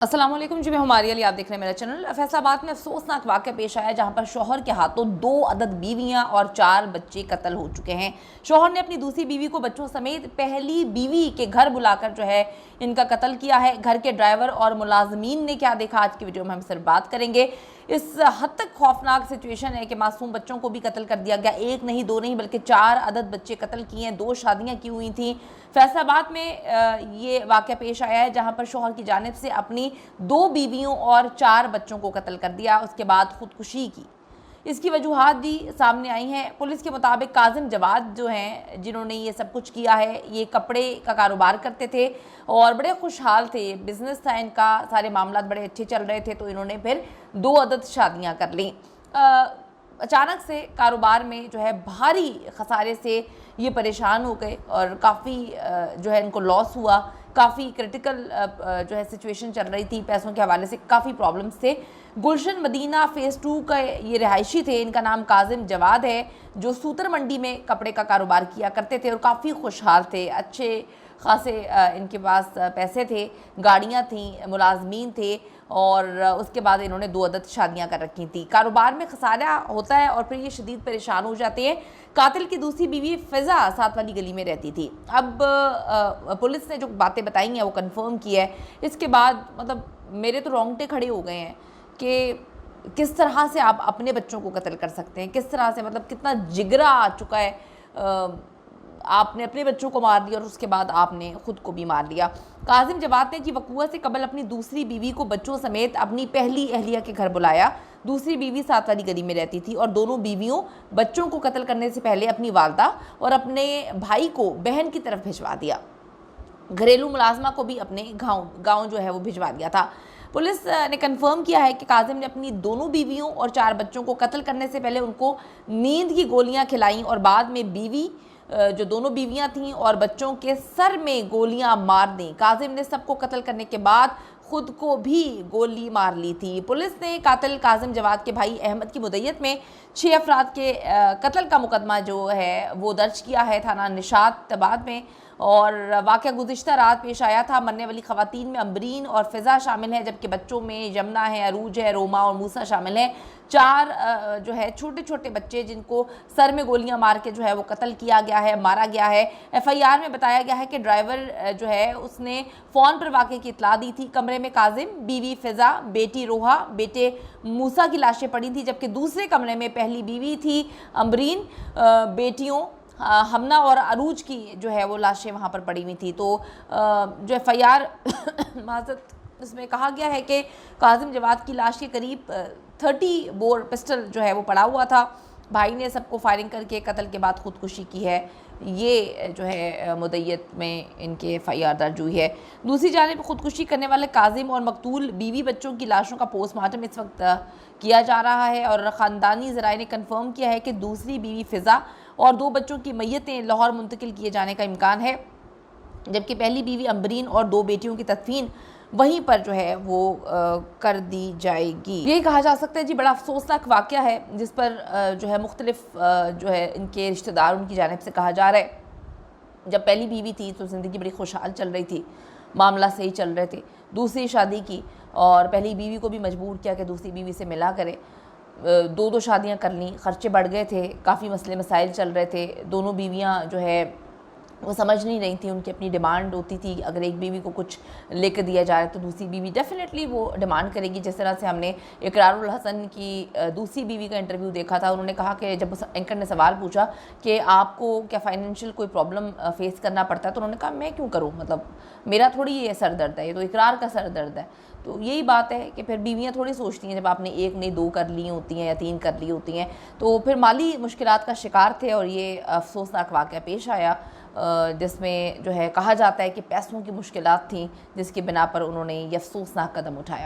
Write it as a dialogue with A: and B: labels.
A: अस्सलाम वालेकुम जी, मैं हमारी अली, आप देख रहे हैं मेरा चैनल। फैसलाबाद में अफसोसनाक वाक़या पेश आया जहां पर शौहर के हाथों 2 अदद बीवियां और 4 बच्चे कत्ल हो चुके हैं। शौहर ने अपनी दूसरी बीवी को बच्चों समेत पहली बीवी के घर बुलाकर इनका कत्ल किया है। घर के ड्राइवर और मुलाजमीन ने क्या देखा, आज की वीडियो में हम सिर्फ बात करेंगे। इस हद तक खौफनाक सिचुएशन है कि मासूम बच्चों को भी कत्ल कर दिया गया। 1 नहीं 2 नहीं बल्कि 4 अदद बच्चे कत्ल किए हैं। 2 शादियां की हुई थी। फैसलाबाद में ये वाक़या पेश आया है जहां पर शौहर की जानिब से अपनी 2 बीवियों और 4 बच्चों को कत्ल कर दिया, उसके बाद खुदकुशी की। इसकी वजूहात भी सामने आई हैं। पुलिस के मुताबिक काजिम जवाद जो हैं, जिन्होंने ये सब कुछ किया है, ये कपड़े का कारोबार करते थे और बड़े खुशहाल थे, बिज़नेस था इनका, सारे मामलात बड़े अच्छे चल रहे थे। तो इन्होंने फिर 2 अदद शादियां कर लीं। अचानक से कारोबार में भारी खसारे से ये परेशान हो गए और काफ़ी इनको लॉस हुआ। काफ़ी क्रिटिकल सिचुएशन चल रही थी, पैसों के हवाले से काफ़ी प्रॉब्लम्स थे। गुलशन मदीना फ़ेज़ 2 का ये रिहायशी थे। इनका नाम काजिम जवाद है, जो सूतर मंडी में कपड़े का कारोबार किया करते थे और काफ़ी खुशहाल थे। अच्छे खासे इनके पास पैसे थे, गाड़ियाँ थीं, मुलाजमीन थे और उसके बाद इन्होंने 2 अदद शादियां कर रखी थी। कारोबार में खसारा होता है और फिर ये शदीद परेशान हो जाते हैं। कातिल की दूसरी बीवी फ़िज़ा साथ वाली गली में रहती थी। अब पुलिस ने जो बातें बताई हैं वो कंफर्म की है। इसके बाद मेरे तो रोंगटे खड़े हो गए हैं कि किस तरह से आप अपने बच्चों को कत्ल कर सकते हैं, किस तरह से कितना जिगरा आ चुका है। आपने अपने बच्चों को मार दिया और उसके बाद आपने ख़ुद को भी मार लिया। काजिम जवाद ने कि वक़ूआ से कबल अपनी दूसरी बीवी को बच्चों समेत अपनी पहली अहलिया के घर बुलाया। दूसरी बीवी साथ वाली गली में रहती थी और दोनों बीवियों बच्चों को कत्ल करने से पहले अपनी वालदा और अपने भाई को बहन की तरफ भिजवा दिया। घरेलू मुलाजमा को भी अपने गाँव वो भिजवा दिया था। पुलिस ने कंफर्म किया है कि काजिम ने अपनी दोनों बीवियों और 4 बच्चों को कत्ल करने से पहले उनको नींद की गोलियां खिलाईं और बाद में बीवी जो दोनों बीवियां थीं और बच्चों के सर में गोलियां मार दी। काजिम ने सबको कत्ल करने के बाद खुद को भी गोली मार ली थी। पुलिस ने कातिल काजिम जवाद के भाई अहमद की मुद्दत में 6 अफराद के कत्ल का मुकदमा वो दर्ज किया है थाना निशाताबाद में। और वाक़या गुज़िश्ता रात पेश आया था। मरने वाली ख़वातीन में अम्बरीन और फ़िज़ा शामिल हैं, जबकि बच्चों में यमुना है, अरूज है, रोमा और मूसा शामिल हैं। 4 छोटे छोटे बच्चे जिनको सर में गोलियां मार के वो कत्ल किया गया है, मारा गया है। FIR में बताया गया है कि ड्राइवर उसने फ़ोन पर वाक़े की इत्तला दी थी। कमरे में काजिम, बीवी फ़िज़ा, बेटी रोहा, बेटे मूसा की लाशें पड़ी थी, जबकि दूसरे कमरे में पहली बीवी थी अम्बरीन, बेटियों हमना और अरूज की वो लाशें वहाँ पर पड़ी हुई थी। तो FIR माज़रत इसमें कहा गया है कि काजिम जवाद की लाश के करीब 30 बोर पिस्टल वो पड़ा हुआ था। भाई ने सबको फायरिंग करके कत्ल के बाद खुदकुशी की है। ये मुद्दत में इनके FIR दर्ज हुई है। दूसरी जानिब खुदकुशी करने वाले काजिम और मकतूल बीवी बच्चों की लाशों का पोस्टमार्टम इस वक्त किया जा रहा है और ख़ानदानी ज़राए ने कन्फर्म किया है कि दूसरी बीवी फ़िज़ा और 2 बच्चों की मैयतें लाहौर मुंतकिल किए जाने का इम्कान है, जबकि पहली बीवी अम्बरीन और 2 बेटियों की तदफीन वहीं पर वो कर दी जाएगी। यही कहा जा सकता है जी, बड़ा अफसोसनाक वाक़या है जिस पर मुख्तलिफ इनके रिश्तेदार उनकी जानिब से कहा जा रहा है। जब पहली बीवी थी तो ज़िंदगी बड़ी खुशहाल चल रही थी, मामला सही चल रहे थे। दूसरी शादी की और पहली बीवी को भी मजबूर किया कि दूसरी बीवी से मिला करे। 2 शादियां कर लीं, ख़र्चे बढ़ गए थे, काफ़ी मसले मसाइल चल रहे थे। दोनों बीवियां वो समझ नहीं रही थी, उनकी अपनी डिमांड होती थी। अगर एक बीवी को कुछ लेकर दिया जाए तो दूसरी बीवी डेफिनेटली वो डिमांड करेगी। जिस तरह से हमने इकरारुल हसन की दूसरी बीवी का इंटरव्यू देखा था, उन्होंने कहा कि जब एंकर ने सवाल पूछा कि आपको क्या फ़ाइनेंशियल कोई प्रॉब्लम फेस करना पड़ता है, तो उन्होंने कहा मैं क्यों करूँ, मेरा थोड़ी ये सर दर्द है, ये तो इकरार का सर दर्द है। तो यही बात है कि फिर बीवियां थोड़ी सोचती हैं, जब आपने 1 नहीं 2 कर ली होती हैं या 3 कर ली होती हैं, तो फिर माली मुश्किलात का शिकार थे और ये अफसोसनाक वाक़या पेश आया, जिसमें कहा जाता है कि पैसों की मुश्किलात थी, जिसकी बिना पर उन्होंने ये अफसोसनाक कदम उठाया।